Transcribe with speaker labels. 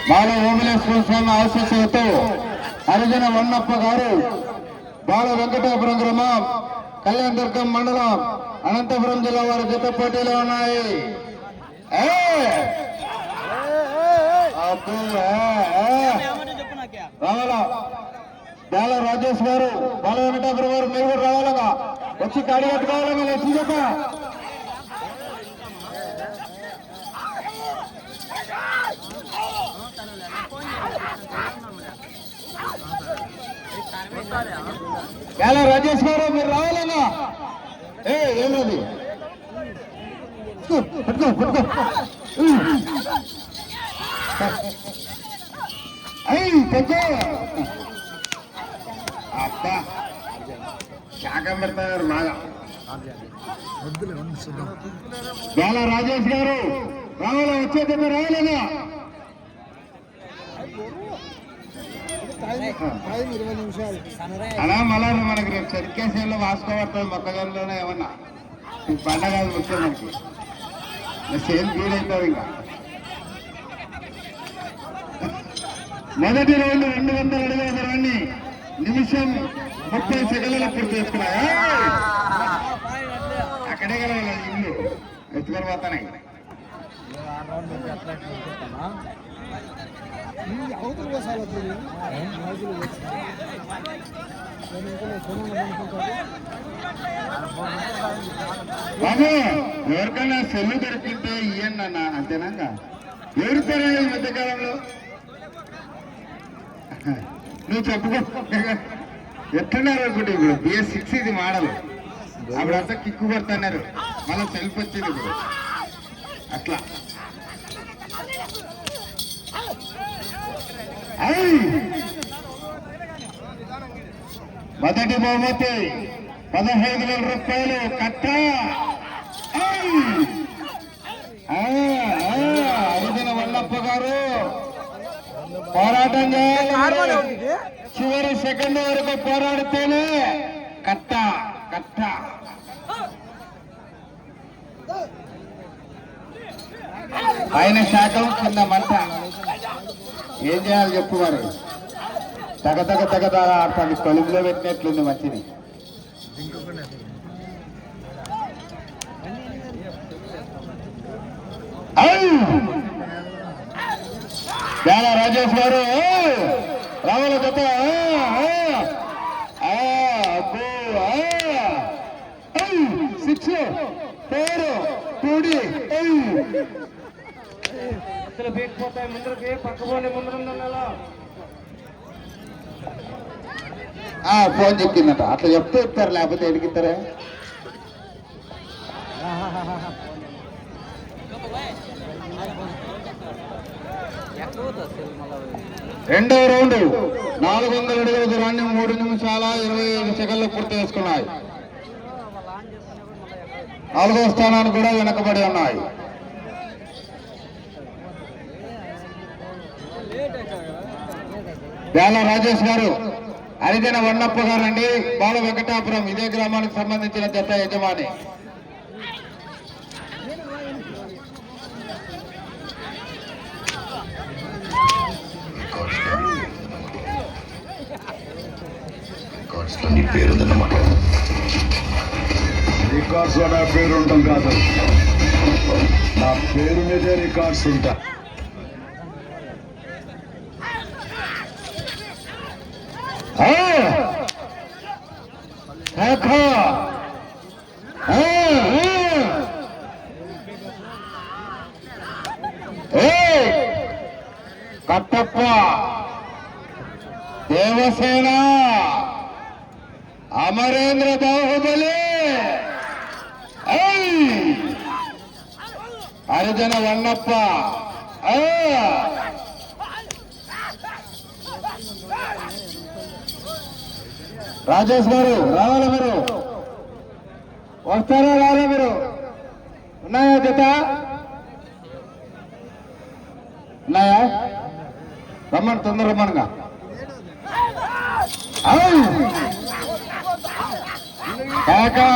Speaker 1: బాల ఓమలేశ్వర స్వామి ఆశీస్సులతో హరిజన వన్నప్ప గారు బాల వెంకటాపురం గ్రామం కళ్యాణదుర్గం మండలం అనంతపురం జిల్లా వారి జత పోటీలో ఉన్నాయి. రావాలా బాల రాజేష్ గారు బాల వెంకటాపురం గారు మీరు కూడా రావాలగా వచ్చి కాడి కట్టుకోవాలగా వచ్చి చెప్ప బాల రాజేష్ గారు మీరు రావాలగా ఏమది పట్టుకో పట్టుకో అబ్బా శాఖం పెడతారు బాగా. బాల రాజేష్ గారు రావాలా వచ్చేటప్పుడు రావాలేగా అలా మళ్ళా మనకి రేపు చెరికేసేలో వాసుకోబడుతుంది మొక్కజొన్నలోనే ఏమన్నా పండగ ముఖ్యం మనకి సేమ్ వీలైతుంది. ఇంకా మొదటి రౌండ్ 200 అడుగుల దూరాన్ని నిమిషం 30 సెకండ్లలో పూర్తి చేసుకున్నాయి. అక్కడే కదా ఇల్లు ఎత్తుకొని పోతాయి. బాబు ఎవరికైనా సెల్లు దొరికితే ఇయ్యండి అన్న అంతేనాక ఎవరిపోయా ఈ మధ్యకాలంలో నువ్వు చెప్పుకో ఎట్లున్నారు అనుకుంటే ఇప్పుడు BS6 ఇది మోడల్ అప్పుడంతా కిక్కు పడుతున్నారు మళ్ళీ సెల్ఫ్ వచ్చింది ఇప్పుడు అట్లా. మొదటి బహుమతి 15,000 రూపాయలు కట్ట. అరిగిన వల్లప్ప గారు పోరాటం చేయాలి. చివరి సెకండ్ వరకు పోరాడితేనే కట్ట కట్ట. పైన శాఖం కింద మంట. ఏం చేయాలి చెప్పు మరి. తగతగ తగదార ఆడతాను కొలుగులో పెట్టినట్లుంది మంచిది. బాల రాజేష్ గారు రావాల జత. సిక్స్ పేరు టూడి బీకపోతాయి ముందరికి పక్కపోలే ముందర ఫోన్ చెప్పిందట. అట్లా చెప్తే ఇస్తారు లేకపోతే ఎడిగిస్తారా. రెండవ రౌండ్ 400 అడుగుల దూరాన్ని 3 నిమిషాల 25 సెకండ్లు పూర్తి చేసుకున్నాయి. 4వ స్థానానికి కూడా వెనకబడి ఉన్నాయి. బాల రాజేష్ గారు హరిజన వన్నప్ప గారు అండి బాల వెంకటాపురం ఇదే గ్రామానికి సంబంధించిన జత యజమాని.
Speaker 2: పేరుందన్నమాట. రికార్డ్స్ లో నా పేరు ఉంటాం కాదు, నా పేరు మీదే రికార్డ్స్ ఉంటా.
Speaker 1: కట్టప్ప దేవసేన అమరేంద్ర బాహుబలి హరిజన వన్నప్ప. రాజేష్ గారు రావాలా మీరు? వస్తారా రారా మీరు? ఉన్నాయా జత? ఉన్నాయా? రమ్మని తొందర రమ్మనుగా. కాకా